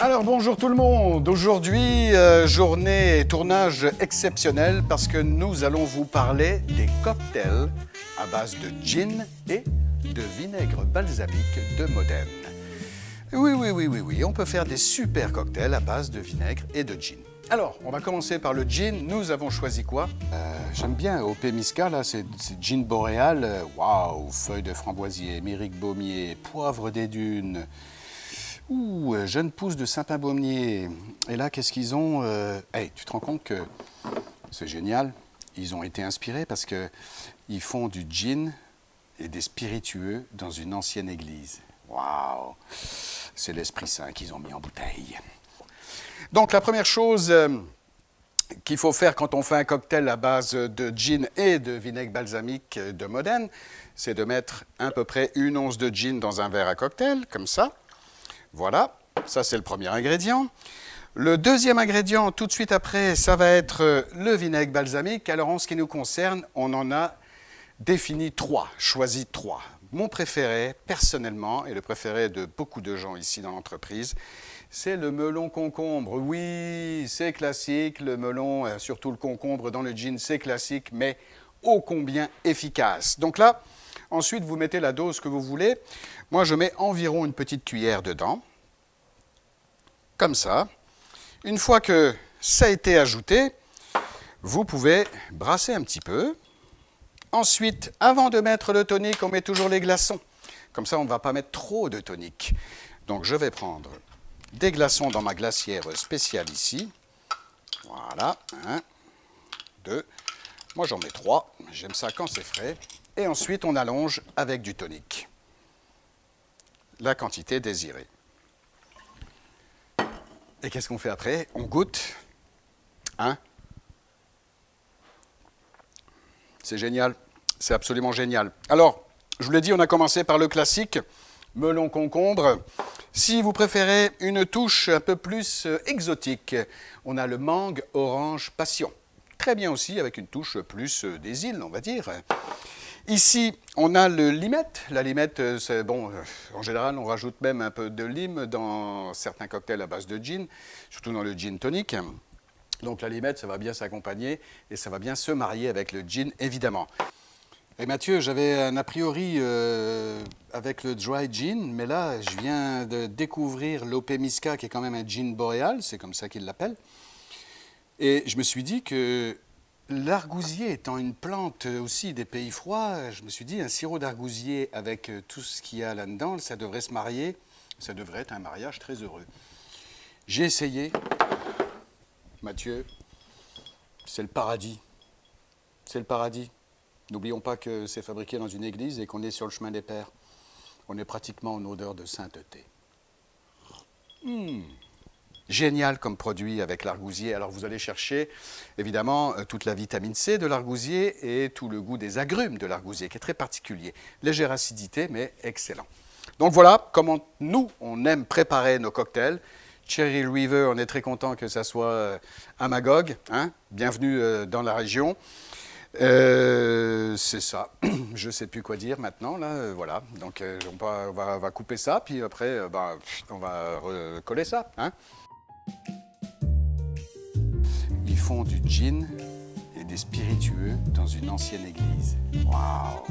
Alors bonjour tout le monde, aujourd'hui journée et tournage exceptionnel parce que nous allons vous parler des cocktails à base de gin et de vinaigre balsamique de Modène. Oui, on peut faire des super cocktails à base de vinaigre et de gin. Alors, on va commencer par le gin. Nous avons choisi quoi? J'aime bien OP Misca, là, c'est gin boréal. Waouh, feuilles de framboisier, mérique baumier, poivre des dunes. Ouh, jeune pousse de Saint-Pin-Baumier. Et là, qu'est-ce qu'ils ont? Hey, tu te rends compte que c'est génial? Ils ont été inspirés parce qu'ils font du gin et des spiritueux dans une ancienne église. Waouh! C'est l'Esprit Saint qu'ils ont mis en bouteille. Donc, la première chose qu'il faut faire quand on fait un cocktail à base de gin et de vinaigre balsamique de Modène, c'est de mettre à peu près 1 once de gin dans un verre à cocktail, comme ça. Voilà, ça c'est le premier ingrédient. Le deuxième ingrédient, tout de suite après, ça va être le vinaigre balsamique. Alors, en ce qui nous concerne, on en a défini 3, choisi 3. Mon préféré, personnellement, et le préféré de beaucoup de gens ici dans l'entreprise, c'est le melon concombre. Oui, c'est classique, le melon, surtout le concombre dans le gin, c'est classique, mais ô combien efficace. Donc là, ensuite, vous mettez la dose que vous voulez. Moi, je mets environ une petite cuillère dedans, comme ça. Une fois que ça a été ajouté, vous pouvez brasser un petit peu. Ensuite, avant de mettre le tonic, on met toujours les glaçons. Comme ça, on ne va pas mettre trop de tonic. Donc, je vais prendre des glaçons dans ma glacière spéciale ici. Voilà, 1, 2. Moi, j'en mets 3. J'aime ça quand c'est frais. Et ensuite, on allonge avec du tonic. La quantité désirée. Et qu'est-ce qu'on fait après? On goûte. Hein? C'est génial. C'est absolument génial. Alors, je vous l'ai dit, on a commencé par le classique, melon concombre. Si vous préférez une touche un peu plus exotique, on a le mangue orange passion. Très bien aussi, avec une touche plus des îles, on va dire. Ici, on a le limette. La limette, c'est bon, en général, on rajoute même un peu de lime dans certains cocktails à base de gin, surtout dans le gin tonic. Donc la limette, ça va bien s'accompagner et ça va bien se marier avec le gin, évidemment. Et Mathieu, j'avais un a priori avec le dry gin, mais là, je viens de découvrir l'OP Misca, qui est quand même un gin boréal, c'est comme ça qu'ils l'appellent. Et je me suis dit que l'argousier étant une plante aussi des pays froids, je me suis dit un sirop d'argousier avec tout ce qu'il y a là-dedans, ça devrait se marier, ça devrait être un mariage très heureux. J'ai essayé, Mathieu, c'est le paradis. C'est le paradis. N'oublions pas que c'est fabriqué dans une église et qu'on est sur le chemin des Pères. On est pratiquement en odeur de sainteté. Génial comme produit avec l'argousier. Alors vous allez chercher évidemment toute la vitamine C de l'argousier et tout le goût des agrumes de l'argousier qui est très particulier. Légère acidité mais excellent. Donc voilà comment nous on aime préparer nos cocktails. Cherry River, on est très content que ça soit à Magog. Hein? Bienvenue dans la région. C'est ça. Je ne sais plus quoi dire maintenant. Là, voilà. Donc on va couper ça, puis après on va recoller ça. Hein? Ils font du gin et des spiritueux dans une ancienne église. Waouh!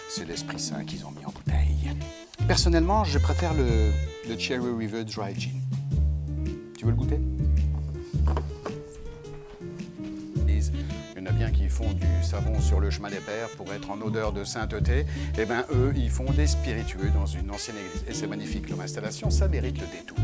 C'est l'Esprit Saint qu'ils ont mis en bouteille. Personnellement, je préfère le Cherry River Dry Gin. Tu veux le goûter? Il y en a bien qui font du savon sur le chemin des Pères pour être en odeur de sainteté. Eh bien, eux, ils font des spiritueux dans une ancienne église. Et c'est magnifique, leur installation, ça mérite le détour.